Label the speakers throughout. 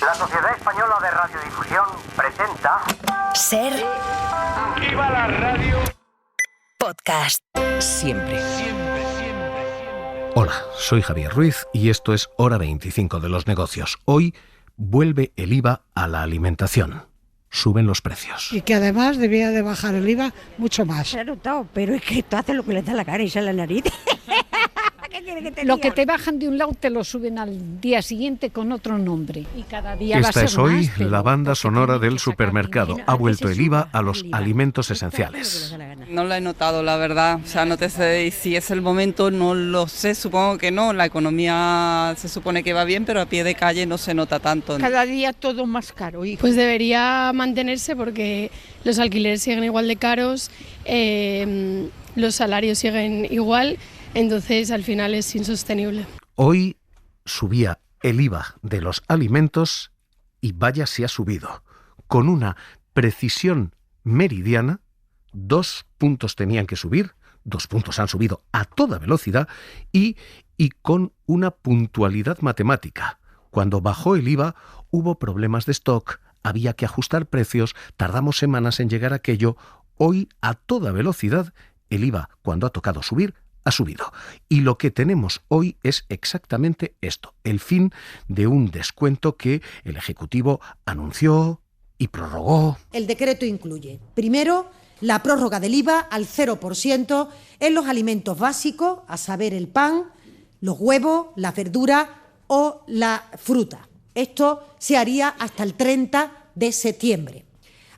Speaker 1: La Sociedad Española de Radiodifusión presenta...
Speaker 2: Ser...
Speaker 3: ¡Viva la radio!
Speaker 2: Podcast.
Speaker 4: Siempre.
Speaker 5: Hola, soy Javier Ruiz y esto es Hora 25 de los negocios. Hoy vuelve el IVA a la alimentación. Suben los precios.
Speaker 6: Y que además debía de bajar el IVA mucho más.
Speaker 7: Se ha notado, pero es que tú haces lo que le da la cara y sale la nariz. ¿Qué quiere que te
Speaker 6: Lo
Speaker 7: diga?
Speaker 6: que te bajan de un lado te lo suben al día siguiente con otro nombre. Y cada día va a
Speaker 5: Esta
Speaker 6: ser
Speaker 5: es hoy
Speaker 6: más, pero
Speaker 5: la banda
Speaker 6: porque
Speaker 5: sonora
Speaker 6: tienen
Speaker 5: del
Speaker 6: que sacar
Speaker 5: supermercado.
Speaker 6: dinero.
Speaker 5: Ha vuelto
Speaker 7: Antes
Speaker 5: el
Speaker 7: se
Speaker 5: IVA
Speaker 7: suba
Speaker 5: a los
Speaker 7: el IVA.
Speaker 5: alimentos
Speaker 7: Tú haces lo que
Speaker 5: esenciales.
Speaker 7: les da la gana.
Speaker 8: No la he notado, la verdad. O sea, no te sé si es el momento, no lo sé, supongo que no. La economía se supone que va bien, pero a pie de calle no se nota tanto.
Speaker 9: Cada día todo más caro. Y
Speaker 10: Pues debería mantenerse porque los alquileres siguen igual de caros, los salarios siguen igual, entonces al final es insostenible.
Speaker 5: Hoy subía el IVA de los alimentos y vaya si ha subido. Con una precisión meridiana, 2 puntos tenían que subir, 2 puntos han subido a toda velocidad y con una puntualidad matemática. Cuando bajó el IVA hubo problemas de stock, había que ajustar precios, tardamos semanas en llegar a aquello. Hoy, a toda velocidad, el IVA, cuando ha tocado subir, ha subido. Y lo que tenemos hoy es exactamente esto, el fin de un descuento que el Ejecutivo anunció y prorrogó.
Speaker 11: El decreto incluye, primero, la prórroga del IVA al 0% en los alimentos básicos, a saber, el pan, los huevos, las verduras o la fruta. Esto se haría hasta el 30 de septiembre.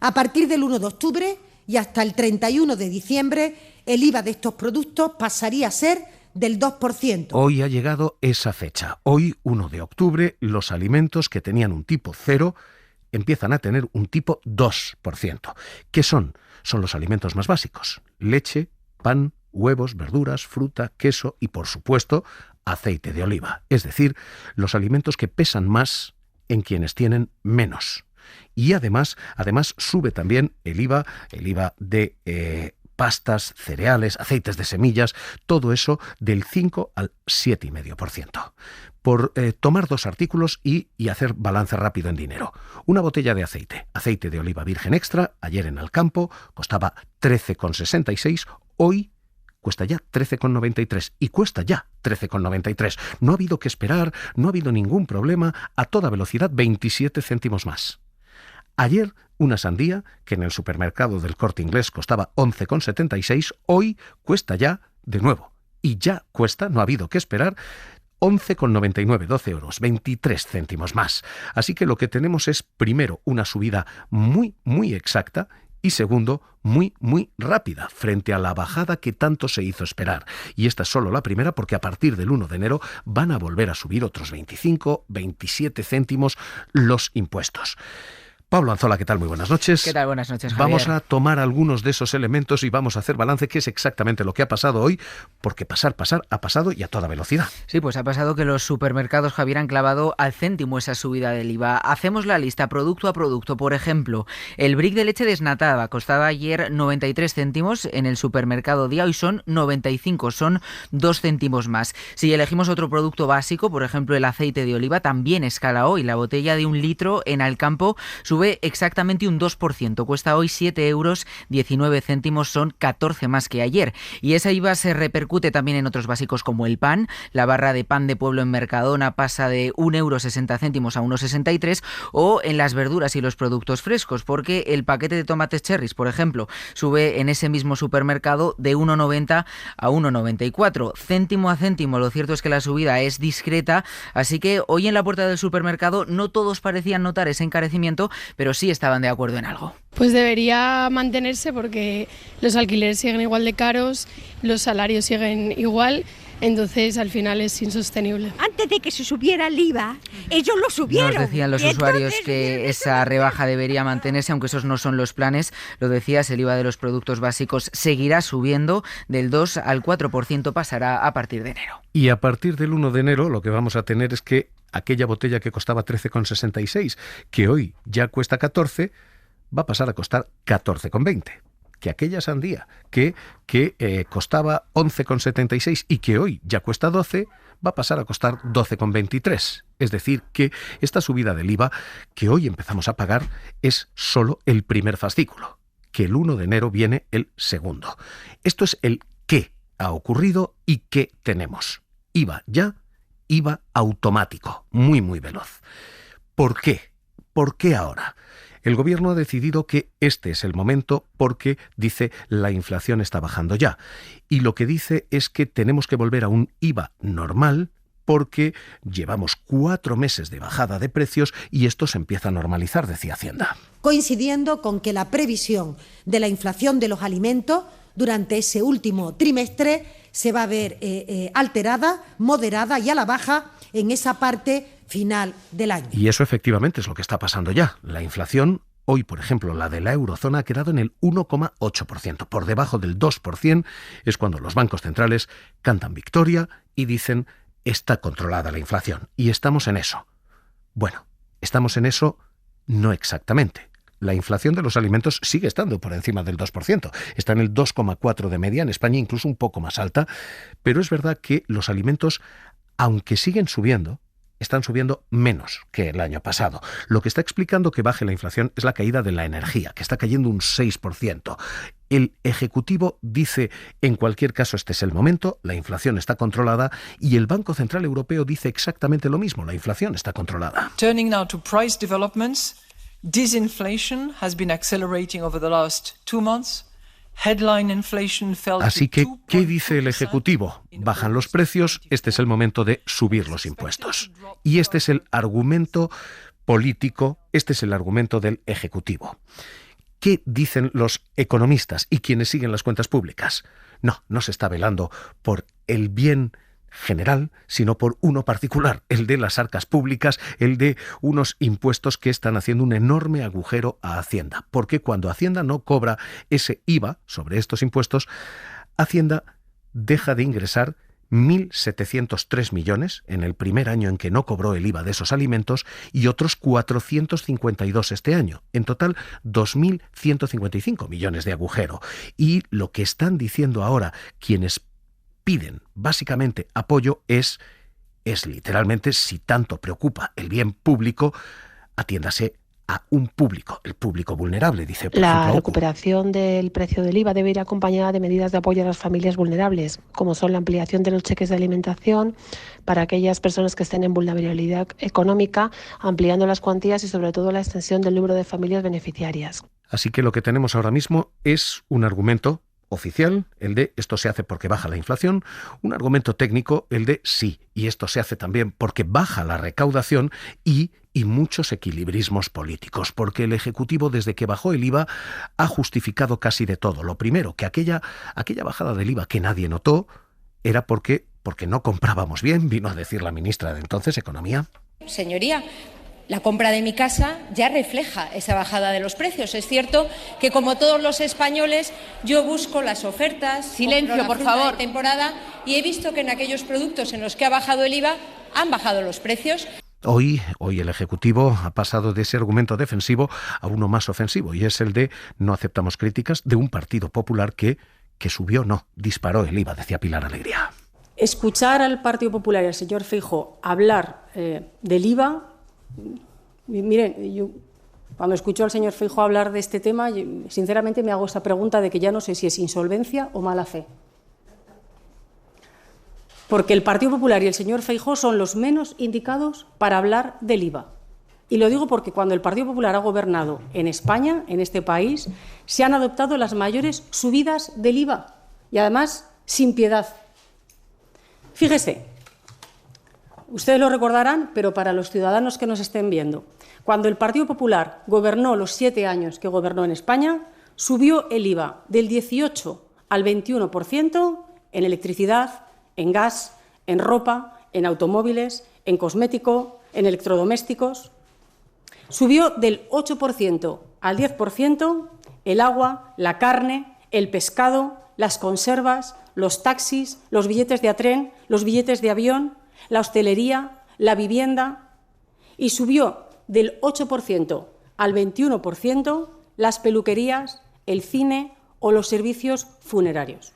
Speaker 11: A partir del 1 de octubre y hasta el 31 de diciembre, el IVA de estos productos pasaría a ser del 2%.
Speaker 5: Hoy ha llegado esa fecha. Hoy, 1 de octubre, los alimentos que tenían un tipo 0 empiezan a tener un tipo 2%. ¿Qué son? Son los alimentos más básicos: leche, pan, huevos, verduras, fruta, queso y, por supuesto, aceite de oliva. Es decir, los alimentos que pesan más en quienes tienen menos. Y además sube también el IVA de pastas, cereales, aceites de semillas, todo eso del 5 al 7,5%. Por tomar 2 artículos y hacer balance rápido en dinero. Una botella de aceite de oliva virgen extra, ayer en Alcampo costaba 13,66, hoy cuesta ya 13,93 y cuesta ya 13,93. No ha habido que esperar, no ha habido ningún problema, a toda velocidad 27 céntimos más. Ayer una sandía, que en el supermercado del Corte Inglés costaba 11,76, hoy cuesta ya, de nuevo, y ya cuesta, no ha habido que esperar, 11,99, 12 euros, 23 céntimos más. Así que lo que tenemos es, primero, una subida muy, muy exacta, y segundo, muy, muy rápida, frente a la bajada que tanto se hizo esperar. Y esta es solo la primera, porque a partir del 1 de enero van a volver a subir otros 25, 27 céntimos los impuestos. Pablo Anzola, ¿qué tal? Muy buenas noches.
Speaker 4: ¿Qué tal? Buenas noches, Javier.
Speaker 5: Vamos a tomar algunos de esos elementos y vamos a hacer balance, que es exactamente lo que ha pasado hoy, porque pasar ha pasado y a toda velocidad.
Speaker 4: Sí, pues ha pasado que los supermercados, Javier, han clavado al céntimo esa subida del IVA. Hacemos la lista producto a producto. Por ejemplo, el brick de leche desnatada costaba ayer 93 céntimos en el supermercado Día, hoy son 95, son 2 céntimos más. Si elegimos otro producto básico, por ejemplo el aceite de oliva, también escala hoy. La botella de 1 litro en Alcampo sube exactamente un 2%, cuesta hoy 7 euros 19 céntimos, son 14 más que ayer. Y esa IVA se repercute también en otros básicos como el pan. La barra de pan de pueblo en Mercadona pasa de 1,60 euros a 1,63, o en las verduras y los productos frescos, porque el paquete de tomates cherries, por ejemplo, sube en ese mismo supermercado de 1,90 a 1,94, céntimo a céntimo. Lo cierto es que la subida es discreta, así que hoy en la puerta del supermercado no todos parecían notar ese encarecimiento, pero sí estaban de acuerdo en algo.
Speaker 10: Pues debería mantenerse porque los alquileres siguen igual de caros, los salarios siguen igual, entonces al final es insostenible.
Speaker 7: Antes de que se subiera el IVA, ellos lo subieron.
Speaker 4: Nos decían los usuarios que esa rebaja debería mantenerse, aunque esos no son los planes. Lo decías, el IVA de los productos básicos seguirá subiendo, del 2 al 4% pasará a partir de enero.
Speaker 5: Y a partir del 1 de enero lo que vamos a tener es que aquella botella que costaba 13,66, que hoy ya cuesta 14, va a pasar a costar 14,20. que aquella sandía que costaba 11,76 y que hoy ya cuesta 12, va a pasar a costar 12,23. Es decir, que esta subida del IVA que hoy empezamos a pagar es solo el primer fascículo, que el 1 de enero viene el segundo. Esto es el qué ha ocurrido y qué tenemos. IVA ya, IVA automático, muy muy veloz. ¿Por qué? ¿Por qué ahora? El gobierno ha decidido que este es el momento porque, dice, la inflación está bajando ya. Y lo que dice es que tenemos que volver a un IVA normal porque llevamos 4 meses de bajada de precios y esto se empieza a normalizar, decía Hacienda.
Speaker 11: Coincidiendo con que la previsión de la inflación de los alimentos durante ese último trimestre se va a ver alterada, moderada y a la baja en esa parte final del año.
Speaker 5: Y eso efectivamente es lo que está pasando ya. La inflación, hoy por ejemplo, la de la eurozona ha quedado en el 1,8%. Por debajo del 2% es cuando los bancos centrales cantan victoria y dicen está controlada la inflación. Y estamos en eso. Bueno, estamos en eso no exactamente. La inflación de los alimentos sigue estando por encima del 2%. Está en el 2,4% de media, en España incluso un poco más alta. Pero es verdad que los alimentos, aunque siguen subiendo, están subiendo menos que el año pasado. Lo que está explicando que baje la inflación es la caída de la energía, que está cayendo un 6%. El Ejecutivo dice, en cualquier caso, este es el momento, la inflación está controlada, y el Banco Central Europeo dice exactamente lo mismo, la inflación está controlada.
Speaker 12: Turning now to price developments, disinflation has been accelerating over the last 2 months.
Speaker 5: Así que, ¿qué dice el Ejecutivo? Bajan los precios, este es el momento de subir los impuestos. Y este es el argumento político, este es el argumento del Ejecutivo. ¿Qué dicen los economistas y quienes siguen las cuentas públicas? No se está velando por el bien general, sino por uno particular, el de las arcas públicas, el de unos impuestos que están haciendo un enorme agujero a Hacienda. Porque cuando Hacienda no cobra ese IVA sobre estos impuestos, Hacienda deja de ingresar 1.703 millones en el primer año en que no cobró el IVA de esos alimentos y otros 452 este año. En total, 2.155 millones de agujero. Y lo que están diciendo ahora quienes piden básicamente apoyo es literalmente, si tanto preocupa el bien público, atiéndase a un público, el público vulnerable, dice por ejemplo
Speaker 13: La recuperación del precio del IVA debe ir acompañada de medidas de apoyo a las familias vulnerables, como son la ampliación de los cheques de alimentación para aquellas personas que estén en vulnerabilidad económica, ampliando las cuantías y sobre todo la extensión del número de familias beneficiarias.
Speaker 5: Así que lo que tenemos ahora mismo es un argumento oficial, el de esto se hace porque baja la inflación, un argumento técnico, el de sí, y esto se hace también porque baja la recaudación y muchos equilibrismos políticos, porque el Ejecutivo desde que bajó el IVA ha justificado casi de todo. Lo primero, que aquella bajada del IVA que nadie notó era porque no comprábamos bien, vino a decir la ministra de entonces, Economía.
Speaker 14: Señoría, la compra de mi casa ya refleja esa bajada de los precios. Es cierto que, como todos los españoles, yo busco las ofertas.
Speaker 15: Silencio, por favor.
Speaker 14: De temporada, y he visto que en aquellos productos en los que ha bajado el IVA han bajado los precios.
Speaker 5: Hoy el Ejecutivo ha pasado de ese argumento defensivo a uno más ofensivo, y es el de no aceptamos críticas de un Partido Popular que disparó el IVA, decía Pilar Alegría.
Speaker 16: Escuchar al Partido Popular y al señor Feijóo hablar del IVA. Miren, yo cuando escucho al señor Feijóo hablar de este tema, sinceramente me hago esta pregunta de que ya no sé si es insolvencia o mala fe. Porque el Partido Popular y el señor Feijóo son los menos indicados para hablar del IVA. Y lo digo porque cuando el Partido Popular ha gobernado en España, en este país, se han adoptado las mayores subidas del IVA y además sin piedad. Fíjese. Ustedes lo recordarán, pero para los ciudadanos que nos estén viendo, cuando el Partido Popular gobernó los 7 años que gobernó en España, subió el IVA del 18 al 21% en electricidad, en gas, en ropa, en automóviles, en cosmético, en electrodomésticos. Subió del 8% al 10% el agua, la carne, el pescado, las conservas, los taxis, los billetes de tren, los billetes de avión, la hostelería, la vivienda, y subió del 8% al 21% las peluquerías, el cine o los servicios funerarios.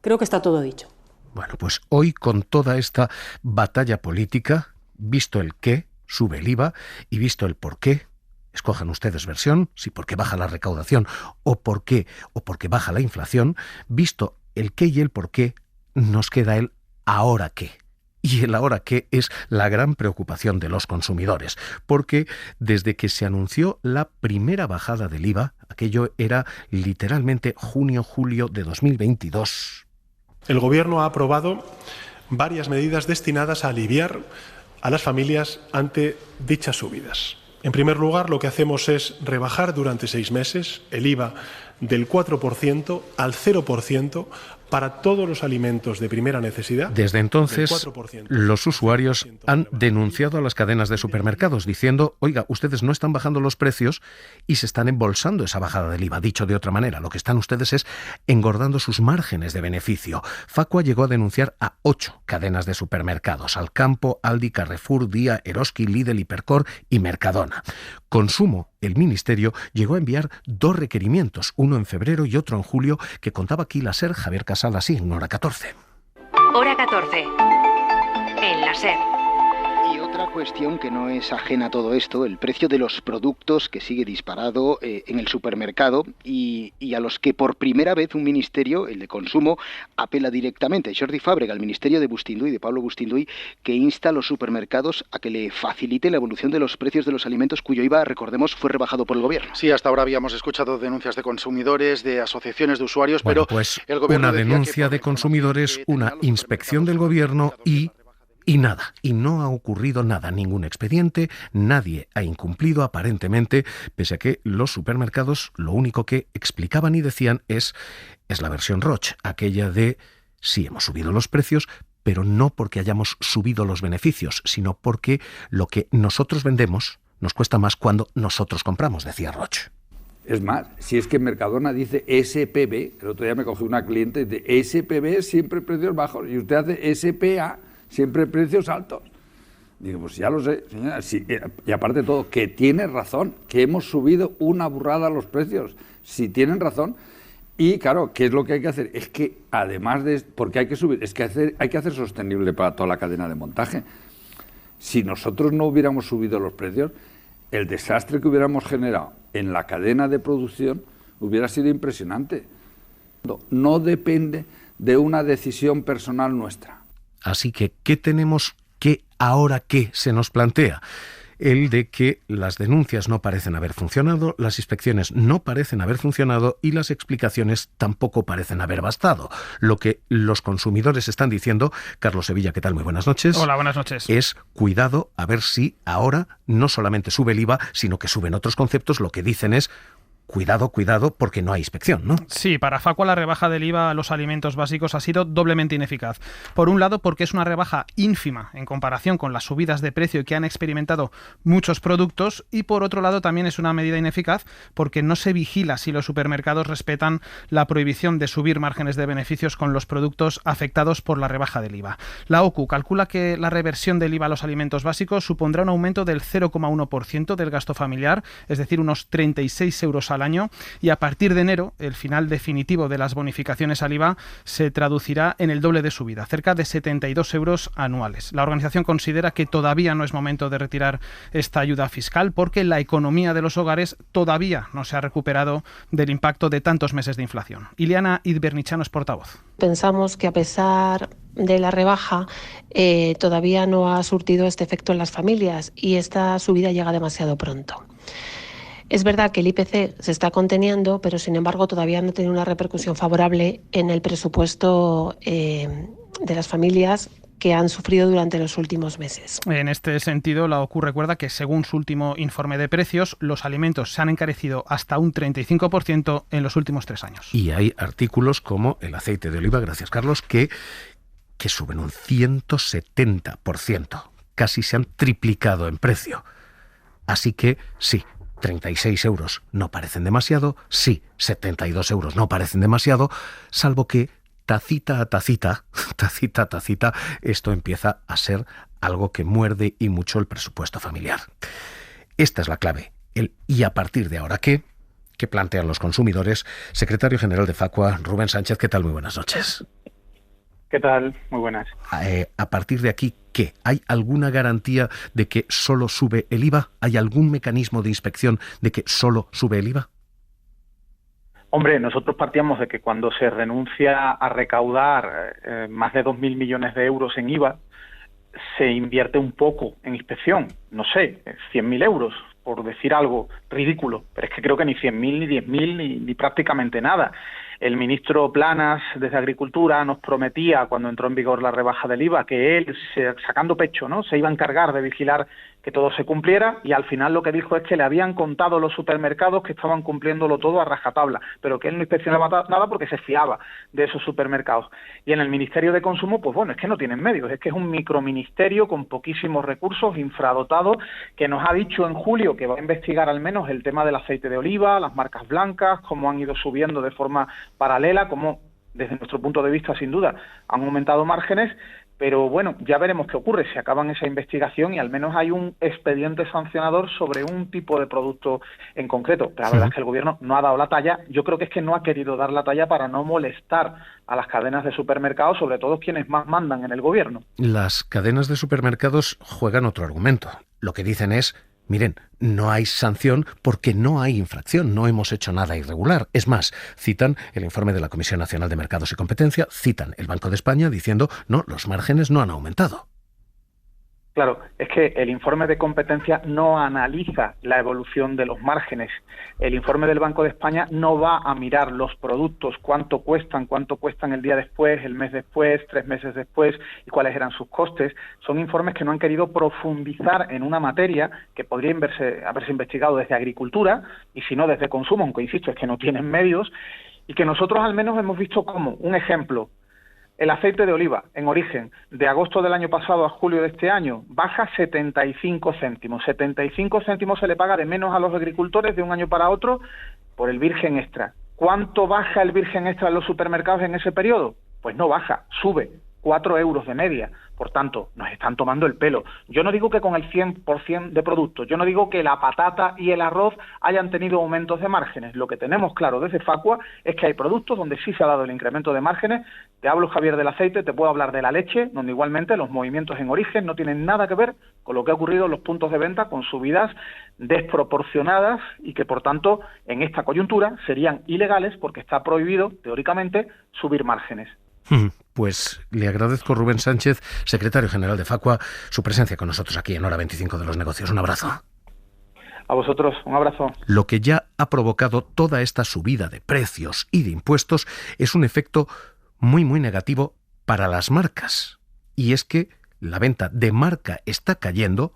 Speaker 16: Creo que está todo dicho.
Speaker 5: Bueno, pues hoy con toda esta batalla política, visto el qué, sube el IVA, y visto el por qué, escojan ustedes versión, si porque baja la recaudación o por qué, o porque baja la inflación, visto el qué y el por qué, nos queda el ahora qué. Y el ahora qué es la gran preocupación de los consumidores, porque desde que se anunció la primera bajada del IVA, aquello era literalmente junio-julio de 2022.
Speaker 15: El Gobierno ha aprobado varias medidas destinadas a aliviar a las familias ante dichas subidas. En primer lugar, lo que hacemos es rebajar durante 6 meses el IVA del 4% al 0% para todos los alimentos de primera necesidad.
Speaker 5: Desde entonces, los usuarios han denunciado a las cadenas de supermercados diciendo, oiga, ustedes no están bajando los precios y se están embolsando esa bajada del IVA. Dicho de otra manera, lo que están ustedes es engordando sus márgenes de beneficio. Facua llegó a denunciar a 8 cadenas de supermercados: Alcampo, Aldi, Carrefour, Día, Eroski, Lidl, Hipercor y Mercadona. Consumo, el Ministerio, llegó a enviar 2 requerimientos, uno en febrero y otro en julio, que contaba aquí la SER. Javier Casal, así, en Hora 14.
Speaker 2: Hora 14. En la SER.
Speaker 17: Y otra cuestión que no es ajena a todo esto, el precio de los productos, que sigue disparado en el supermercado y a los que por primera vez un ministerio, el de consumo, apela directamente. Jordi Fàbrega, el ministerio de Bustinduy, de Pablo Bustinduy, que insta a los supermercados a que le facilite la evolución de los precios de los alimentos cuyo IVA, recordemos, fue rebajado por el Gobierno.
Speaker 18: Sí, hasta ahora habíamos escuchado denuncias de consumidores, de asociaciones de usuarios, pero
Speaker 5: pues
Speaker 18: el Gobierno
Speaker 5: una denuncia de consumidores, una inspección del Gobierno y nada, y no ha ocurrido nada, ningún expediente, nadie ha incumplido aparentemente, pese a que los supermercados lo único que explicaban y decían es la versión Roche, aquella de sí, hemos subido los precios, pero no porque hayamos subido los beneficios, sino porque lo que nosotros vendemos nos cuesta más cuando nosotros compramos, decía Roche.
Speaker 19: Es más, si es que Mercadona dice SPB, el otro día me cogió una cliente y dice SPB siempre precios bajos, y usted hace SPA siempre precios altos. Digo, pues ya lo sé, señora. Sí, y aparte de todo, que tiene razón, que hemos subido una burrada los precios. Si tienen razón. Y claro, ¿qué es lo que hay que hacer? Es que además de... Porque hay que subir, es que hay que hacer sostenible para toda la cadena de montaje. Si nosotros no hubiéramos subido los precios, el desastre que hubiéramos generado en la cadena de producción hubiera sido impresionante. No depende de una decisión personal nuestra.
Speaker 5: Así que, ¿qué tenemos que ahora qué se nos plantea? El de que las denuncias no parecen haber funcionado, las inspecciones no parecen haber funcionado y las explicaciones tampoco parecen haber bastado. Lo que los consumidores están diciendo, Carlos Sevilla, ¿qué tal? Muy buenas noches.
Speaker 20: Hola, buenas noches.
Speaker 5: Es cuidado a ver si ahora no solamente sube el IVA, sino que suben otros conceptos. Lo que dicen es cuidado, porque no hay inspección, ¿no?
Speaker 20: Sí, para Facua la rebaja del IVA a los alimentos básicos ha sido doblemente ineficaz. Por un lado, porque es una rebaja ínfima en comparación con las subidas de precio que han experimentado muchos productos, y por otro lado también es una medida ineficaz porque no se vigila si los supermercados respetan la prohibición de subir márgenes de beneficios con los productos afectados por la rebaja del IVA. La OCU calcula que la reversión del IVA a los alimentos básicos supondrá un aumento del 0,1% del gasto familiar, es decir, unos 36 euros al año, y a partir de enero el final definitivo de las bonificaciones al IVA se traducirá en el doble de subida, cerca de 72 euros anuales. La organización considera que todavía no es momento de retirar esta ayuda fiscal porque la economía de los hogares todavía no se ha recuperado del impacto de tantos meses de inflación. Ileana Idbernichano es portavoz.
Speaker 13: Pensamos que a pesar de la rebaja todavía no ha surtido este efecto en las familias y esta subida llega demasiado pronto. Es verdad que el IPC se está conteniendo, pero sin embargo todavía no tiene una repercusión favorable en el presupuesto de las familias que han sufrido durante los últimos meses.
Speaker 20: En este sentido, la OCU recuerda que según su último informe de precios, los alimentos se han encarecido hasta un 35% en los últimos 3 años.
Speaker 5: Y hay artículos como el aceite de oliva, gracias Carlos, que suben un 170%. Casi se han triplicado en precio. Así que sí, 36 euros no parecen demasiado, sí, 72 euros no parecen demasiado, salvo que tacita a tacita, esto empieza a ser algo que muerde y mucho el presupuesto familiar. Esta es la clave. ¿y a partir de ahora qué? ¿Qué plantean los consumidores? Secretario General de Facua, Rubén Sánchez, ¿qué tal? Muy buenas noches.
Speaker 21: ¿Qué tal? Muy buenas.
Speaker 5: A partir de aquí, ¿qué? ¿Hay alguna garantía de que solo sube el IVA? ¿Hay algún mecanismo de inspección de que solo sube el IVA?
Speaker 21: Hombre, nosotros partíamos de que cuando se renuncia a recaudar más de 2.000 millones de euros en IVA, se invierte un poco en inspección, no sé, 100.000 euros, por decir algo ridículo, pero es que creo que ni 100.000, ni 10.000, ni prácticamente nada. El ministro Planas, desde Agricultura, nos prometía, cuando entró en vigor la rebaja del IVA, que él, sacando pecho, ¿no?, se iba a encargar de vigilar que todo se cumpliera, y al final lo que dijo es que le habían contado los supermercados que estaban cumpliéndolo todo a rajatabla, pero que él no inspeccionaba nada porque se fiaba de esos supermercados. Y en el Ministerio de Consumo, pues bueno, es que no tienen medios, es que es un microministerio con poquísimos recursos, infradotado, que nos ha dicho en julio que va a investigar al menos el tema del aceite de oliva, las marcas blancas, cómo han ido subiendo de forma paralela, cómo desde nuestro punto de vista sin duda han aumentado márgenes. Pero bueno, ya veremos qué ocurre, si acaban esa investigación y al menos hay un expediente sancionador sobre un tipo de producto en concreto. Pero la verdad es que el gobierno no ha dado la talla. Yo creo que es que no ha querido dar la talla para no molestar a las cadenas de supermercados, sobre todo quienes más mandan en el gobierno.
Speaker 5: Las cadenas de supermercados juegan otro argumento. Lo que dicen es: miren, no hay sanción porque no hay infracción, no hemos hecho nada irregular. Es más, citan el informe de la Comisión Nacional de Mercados y Competencia, citan el Banco de España diciendo, no, los márgenes no han aumentado.
Speaker 21: Claro, es que el informe de competencia no analiza la evolución de los márgenes. El informe del Banco de España no va a mirar los productos, cuánto cuestan el día después, el mes después, 3 meses después y cuáles eran sus costes. Son informes que no han querido profundizar en una materia que podría haberse investigado desde Agricultura y si no desde Consumo, aunque insisto, es que no tienen medios, y que nosotros al menos hemos visto como un ejemplo. El aceite de oliva, en origen, de agosto del año pasado a julio de este año, baja 75 céntimos. 75 céntimos se le paga de menos a los agricultores de un año para otro por el virgen extra. ¿Cuánto baja el virgen extra en los supermercados en ese periodo? Pues no baja, sube 4 euros de media. Por tanto, nos están tomando el pelo. Yo no digo que con el 100% de productos, yo no digo que la patata y el arroz hayan tenido aumentos de márgenes. Lo que tenemos claro desde Facua es que hay productos donde sí se ha dado el incremento de márgenes. Te hablo, Javier, del aceite, te puedo hablar de la leche, donde igualmente los movimientos en origen no tienen nada que ver con lo que ha ocurrido en los puntos de venta, con subidas desproporcionadas y que, por tanto, en esta coyuntura serían ilegales porque está prohibido, teóricamente, subir márgenes.
Speaker 5: Pues le agradezco, Rubén Sánchez, secretario general de Facua, su presencia con nosotros aquí en Hora 25 de los Negocios. Un abrazo.
Speaker 21: A vosotros, un abrazo.
Speaker 5: Lo que ya ha provocado toda esta subida de precios y de impuestos es un efecto muy, muy negativo para las marcas. Y es que la venta de marca está cayendo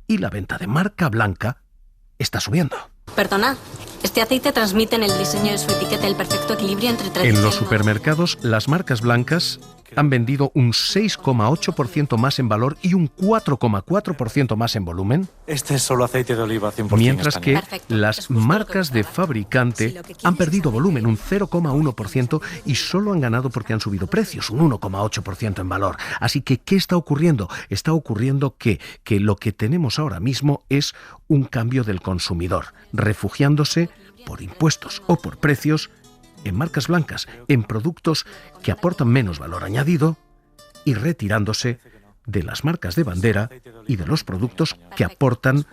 Speaker 5: y la venta de marca blanca está subiendo.
Speaker 22: Perdona, este aceite transmite en el diseño de su etiqueta el perfecto equilibrio entre tradición.
Speaker 5: En los supermercados, las marcas blancas han vendido un 6,8% más en valor y un 4,4% más en volumen.
Speaker 23: Este es solo aceite de oliva 100%
Speaker 5: mientras
Speaker 23: español.
Speaker 5: Que las marcas de fabricante han perdido volumen, un 0,1%, y solo han ganado porque han subido precios, un 1,8% en valor. Así que, ¿qué está ocurriendo? Está ocurriendo que lo que tenemos ahora mismo es un cambio del consumidor, refugiándose por impuestos o por precios en marcas blancas, en productos que aportan menos valor añadido y retirándose de las marcas de bandera y de los productos que aportan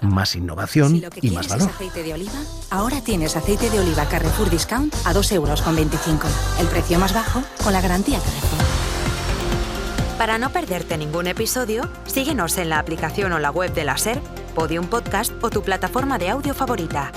Speaker 5: más innovación y más valor.
Speaker 24: Si lo que quieres es aceite de oliva, ahora tienes aceite de oliva Carrefour Discount a 2,25 euros. El precio más bajo con la garantía Carrefour.
Speaker 2: Para no perderte ningún episodio, síguenos en la aplicación o la web de la SER, Podium Podcast o tu plataforma de audio favorita.